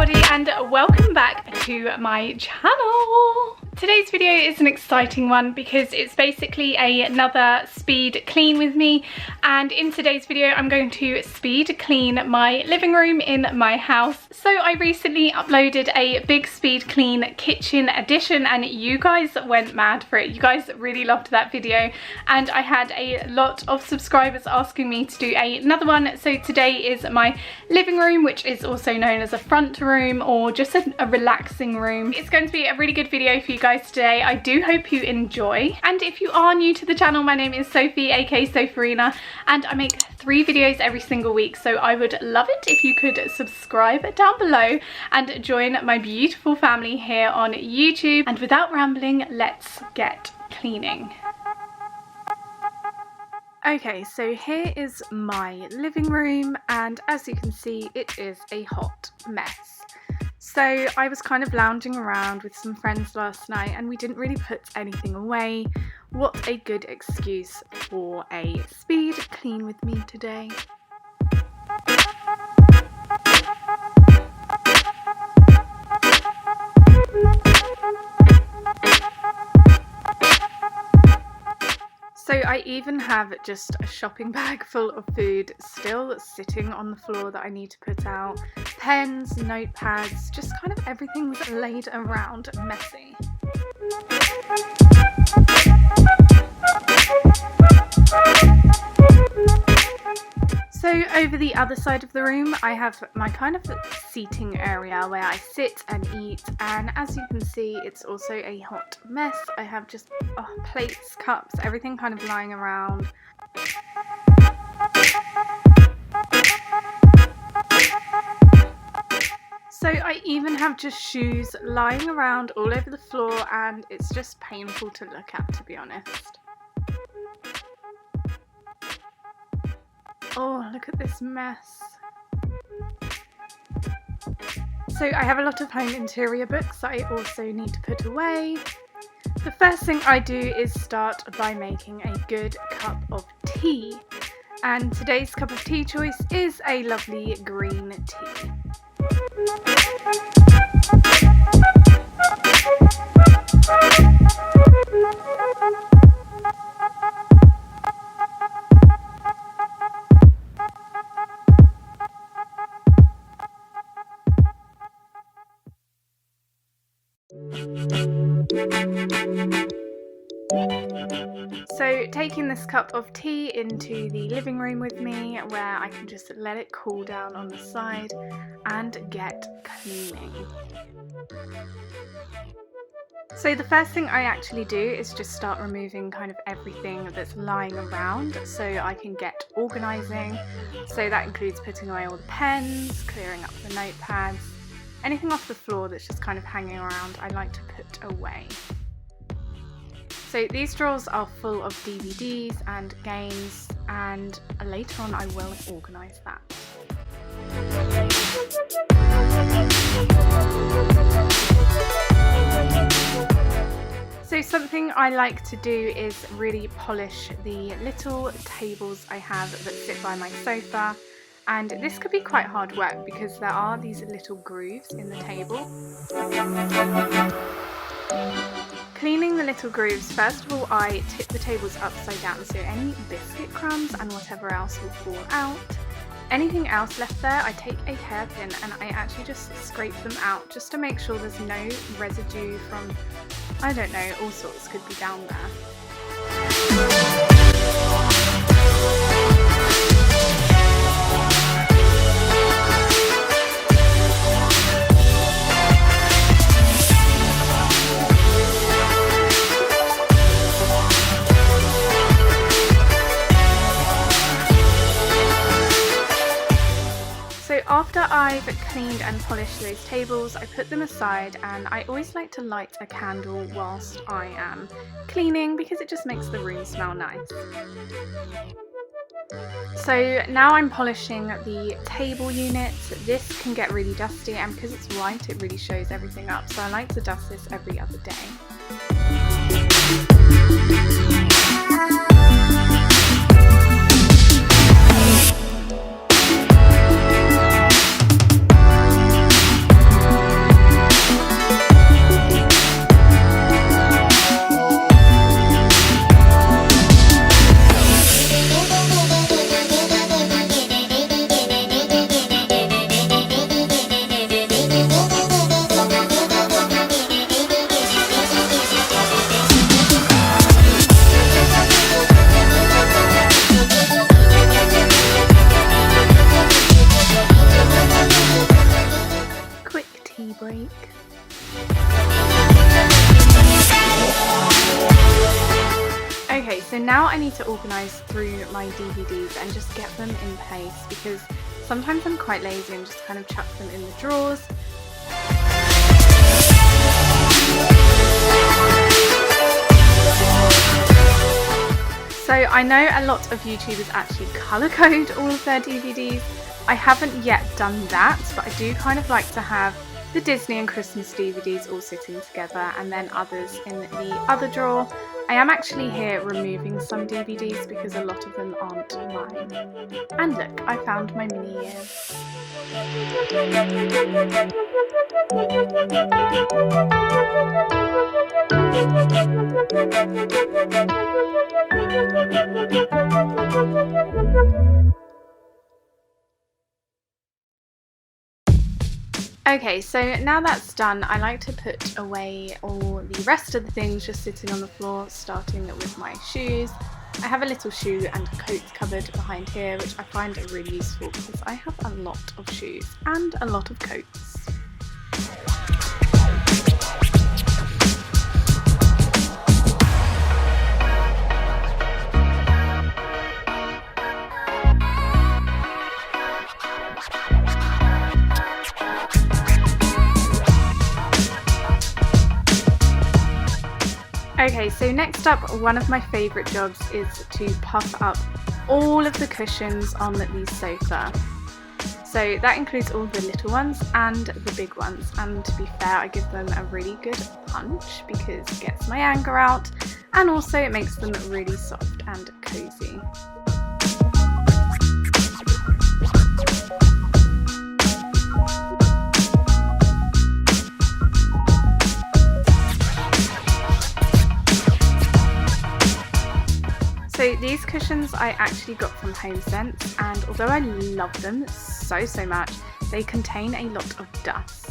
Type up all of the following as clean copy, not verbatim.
everybody and welcome back to my channel. Today's video is an exciting one because it's basically another speed clean with me, and in today's video I'm going to speed clean my living room in my house. So I recently uploaded a big speed clean kitchen edition and you guys went mad for it. You guys really loved that video and I had a lot of subscribers asking me to do another one. So today is my living room, which is also known as a front room or just a relaxing room. It's going to be a really good video for you guys today. I do hope you enjoy, and if you are new to the channel, my name is Sophie, aka Sopharina, and I make 3 videos every single week, so I would love it if you could subscribe down below and join my beautiful family here on YouTube. And without rambling, let's get cleaning. Okay, so here is my living room, and as you can see it is a hot mess. So I was kind of lounging around with some friends last night and we didn't really put anything away. What a good excuse for a speed clean with me today. So I even have just a shopping bag full of food still sitting on the floor that I need to put out. Pens, notepads, just kind of everything's laid around messy. So over the other side of the room I have my kind of seating area where I sit and eat, and as you can see it's also a hot mess. I have just plates, cups, everything kind of lying around. So I even have just shoes lying around all over the floor and it's just painful to look at, to be honest. Oh, look at this mess. So I have a lot of home interior books that I also need to put away. The first thing I do is start by making a good cup of tea. And today's cup of tea choice is a lovely green tea. So taking this cup of tea into the living room with me, where I can just let it cool down on the side and get cleaning. So the first thing I actually do is just start removing kind of everything that's lying around so I can get organising. So that includes putting away all the pens, clearing up the notepads, anything off the floor that's just kind of hanging around I like to put away. So these drawers are full of DVDs and games, and later on I will organise that. So something I like to do is really polish the little tables I have that sit by my sofa, and this could be quite hard work because there are these little grooves in the table. Cleaning the little grooves, first of all I tip the tables upside down so any biscuit crumbs and whatever else will fall out. Anything else left there I take a hairpin and I actually just scrape them out just to make sure there's no residue from, I don't know, all sorts could be down there. After I've cleaned and polished those tables, I put them aside and I always like to light a candle whilst I am cleaning because it just makes the room smell nice. So now I'm polishing the table unit. This can get really dusty, and because it's white it really shows everything up, so I like to dust this every other day. break. Okay, so now I need to organise through my DVDs and just get them in place, because sometimes I'm quite lazy and just kind of chuck them in the drawers. So I know a lot of YouTubers actually colour code all of their DVDs. I haven't yet done that, but I do kind of like to have the Disney and Christmas DVDs all sitting together and then others in the other drawer. I am actually here removing some DVDs because a lot of them aren't mine. And look, I found my mini ears. Okay, so now that's done, I like to put away all the rest of the things just sitting on the floor, starting with my shoes. I have a little shoe and coat cupboard behind here, which I find really useful because I have a lot of shoes and a lot of coats. Okay, so next up, one of my favourite jobs is to puff up all of the cushions on the sofa. So that includes all the little ones and the big ones, and to be fair, I give them a really good punch because it gets my anger out and also it makes them really soft and cosy. So these cushions I actually got from HomeSense, and although I love them so much, they contain a lot of dust.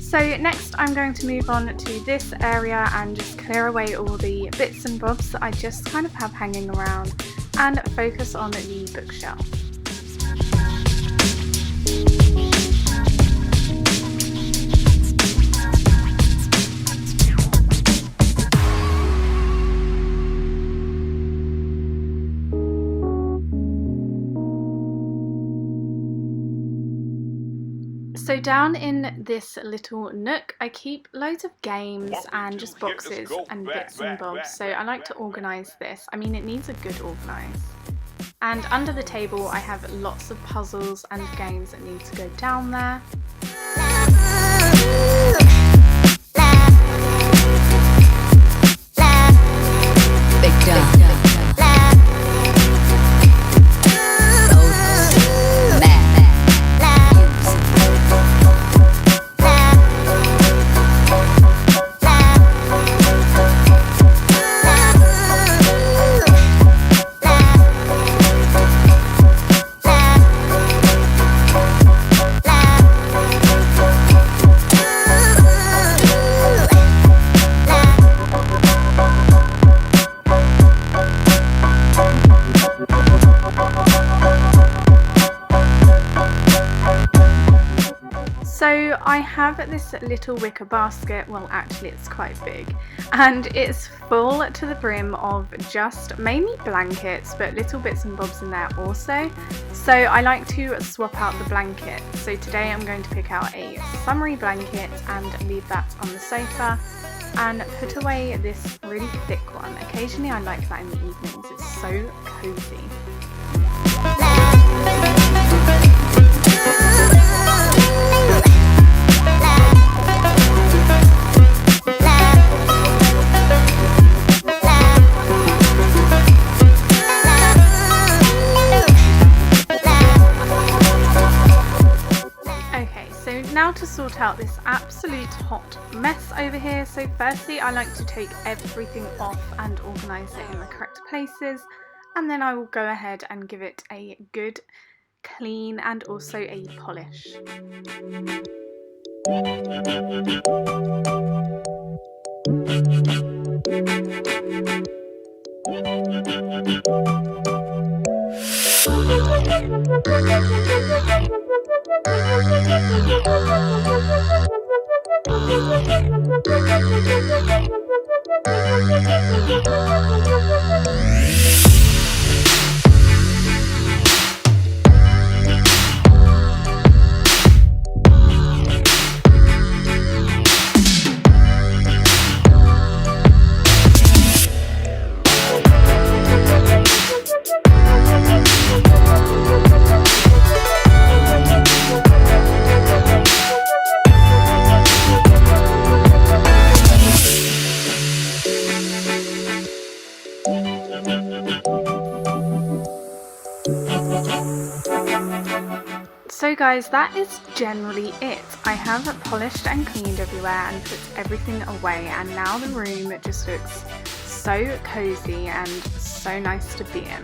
So next I'm going to move on to this area and just clear away all the bits and bobs that I just kind of have hanging around and focus on the bookshelf. So down in this little nook I keep loads of games and just boxes and bits and bobs, so I like to organise this. I mean, it needs a good organise. And under the table I have lots of puzzles and games that need to go down there. So I have this little wicker basket, well actually it's quite big, and it's full to the brim of just mainly blankets, but little bits and bobs in there also. So I like to swap out the blanket. So today I'm going to pick out a summery blanket and leave that on the sofa and put away this really thick one. Occasionally I like that in the evenings, it's so cozy. Now to sort out this absolute hot mess over here. So firstly I like to take everything off and organise it in the correct places, and then I will go ahead and give it a good clean and also a polish. So guys, that is generally it. I have polished and cleaned everywhere and put everything away, and now the room just looks so cozy and so nice to be in.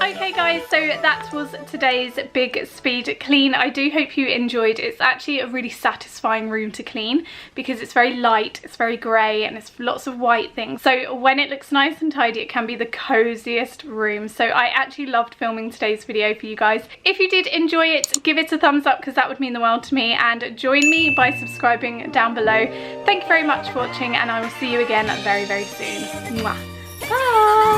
Okay guys, so that was today's big speed clean. I do hope you enjoyed. It's actually a really satisfying room to clean because it's very light, it's very grey, and it's lots of white things. So when it looks nice and tidy, it can be the coziest room. So I actually loved filming today's video for you guys. If you did enjoy it, give it a thumbs up because that would mean the world to me, and join me by subscribing down below. Thank you very much for watching, and I will see you again very, very soon. Mwah. Bye!